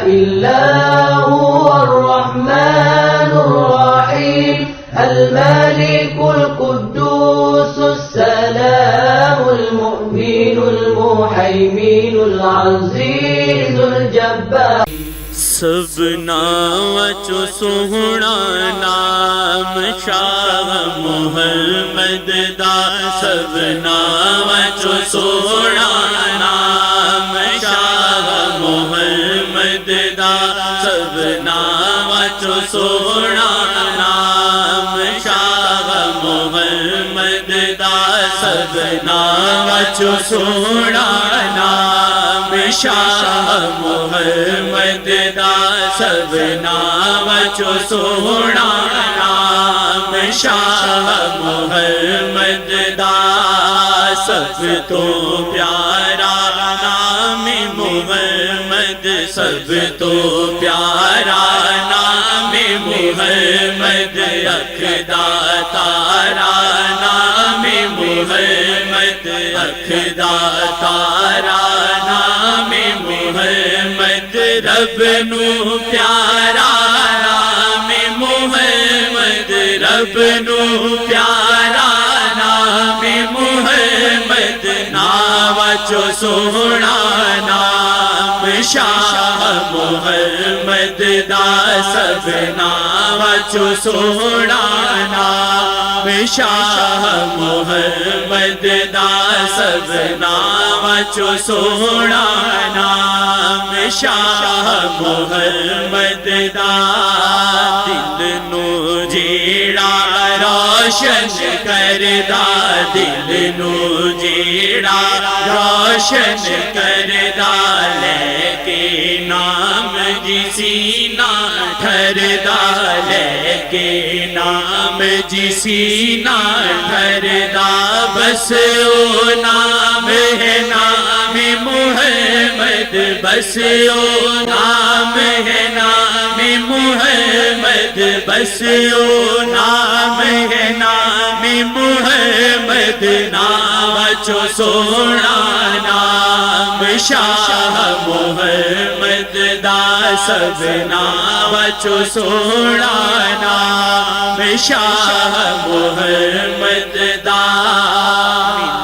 إلا هو الرحمن الرحيم الملك القدوس السلام المؤمن المهيمن العزيز الجبار سب نام سوہنا نام شاہ محمد دا سب نام سوہنا نام شاہ محمد دا سب نام سوہنا نام شاہ محمد دا سب نام سوہنا نام شاہ محمد دا سب نام سوہنا نام شاہ محمد دا سب تو پیارا نام محمد سب تو پیارا نام محمد اکھدا تارا نام محمد اکھدا تارا نام محمد رب نو پیارا نام محمد رب نو پیارا نام محمد نام سوہنا نام شاہ محمد دا سب نام سوہنا نام شاہ محمد دا سب نام سوہنا نام شاہ محمد دا دل نو جیڑا روشن کردا دل نو جیڑا روشن کردا لے کے نام جی سینہ ٹھردا لے کے نام جی سینہ ٹھردا بس او نام ہے نام محمد بس او نام ہے نام محمد بس او نام ہے نام محمد نام سوہنا نام شاہ محمد دا سب نام سوہنا نام شاہ محمد دا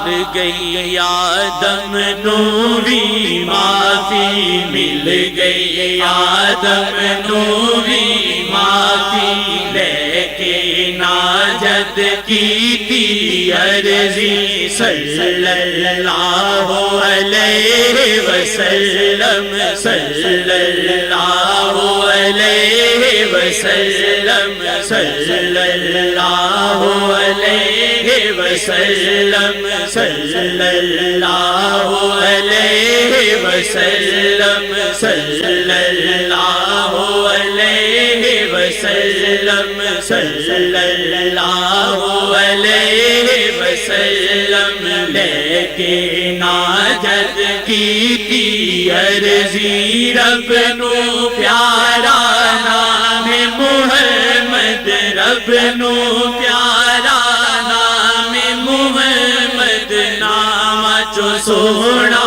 مل گئی آدم نوری معافی مل گئی آدم نوری معافی لے کے ناجد کی تھی عرضی صلی اللہ علیہ وسلم صلی اللہ علیہ وسلم صلی اللہ علیہ وسلم صلی اللہ علیہ وسلم صلی اللہ علیہ وسلم صلی اللہ علیہ وسلم لے کے ناجد کی تھی عرضی رب نو پیارا نام محمد رب نو پیارا نام محمد نام سوہنا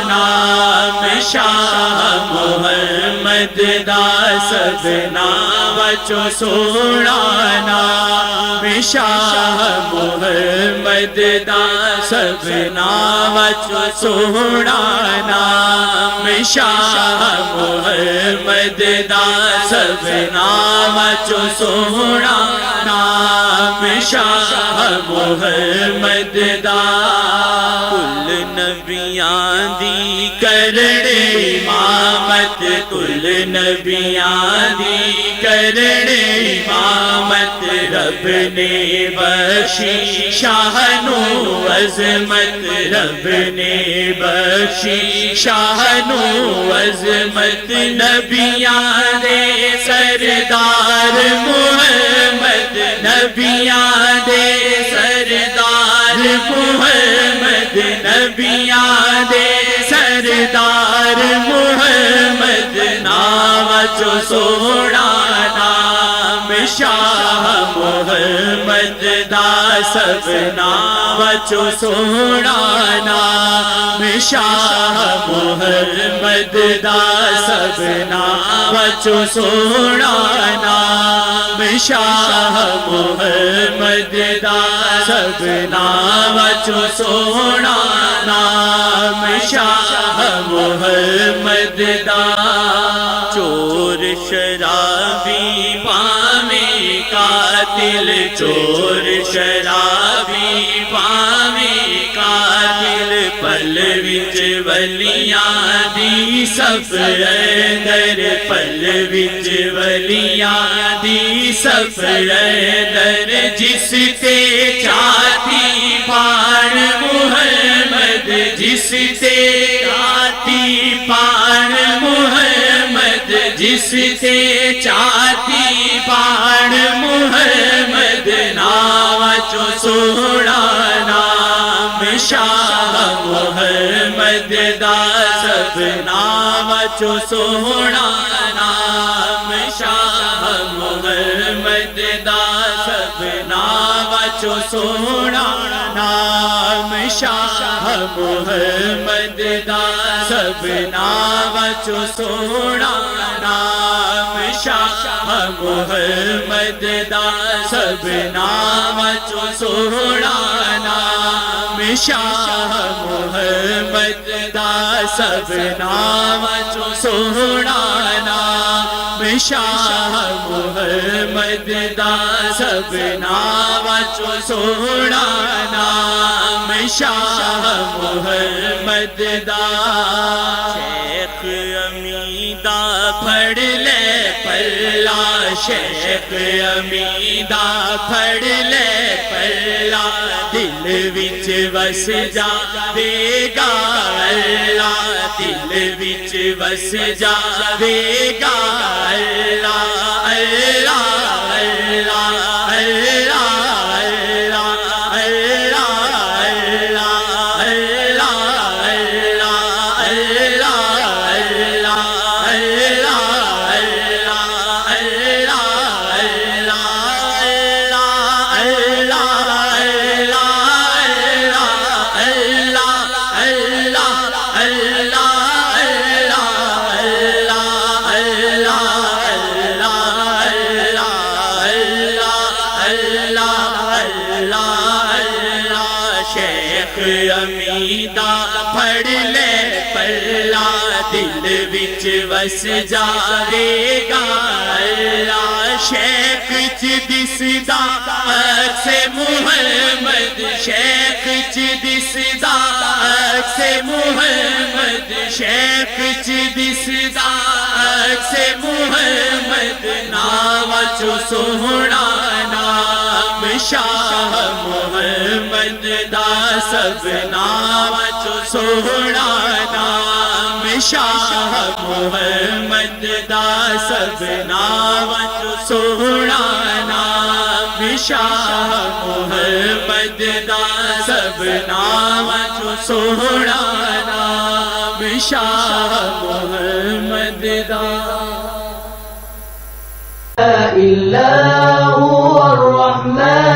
نام شاہ محمد دا سب نام سوہنا نام شاہ محمد دا سب نام سوہنا نام شاہ محمد دا سب نام سوہنا نام شاہ محمد دا کل نبیاں دی کرنے امامت کل نبیاں دی کرنے امامت رب نے بخشی شاہ نو عظمت رب نے بخشی شاہ نو عظمت نبیاں دے سردار محمد نبیاں دے سردار محمد نبیاں دے سردار محمد نام سوہنا نام شاہ محمد دا سب نام سوہنا نام شاہ محمد دا سب نام وچو سونا نام شاہ محمد دا سبنا وچو سونا نام شاہ محمد دا چور شرابی پاویں قاتل چور شرابی پاویں قاتل پل وچ ولیاں دی صف اندر پل وچ ولیاں دی صف اندر جس تے چاہتی پان محمد جس تے چاہتی پان محمد جس تے چاہتی پان محمد نام چو سونا نام شاہ محمد دا سب نام چو سونا نام شاہ محمد دا سب نام چو سونا نام شاہ محمد دا سب نام چو سونا نام شاہ محمد دا سب نام چو سونا نام شاہ محمد دا سب نام چو سونا نام شاہ محمد دا سب نام چو سونا نام شاہ محمد دا شیخ امیدہ پڑھ لے پلہ شیخ امیدہ پڑھ لے پلہ دل وچ وس جاوے گا اللہ دل وچ وس جاوے گا اللہ اللہ اللہ اللہ شیخ امیدہ پڑھ لے پلہ دل وچ وس جاوے گا اللہ شیخ چ دسدا عکس محمد شیخ چ دسدا عکس محمد شیخ چ دسدا عکس محمد نام چو سونا نام شاہ محمد دا سب نام چو سونا نام شاہ محمد دا سب نام چو سونا نام شاہ محمد دا سب نام چو سونا نام شاہ محمد دا إلا هو الرحمن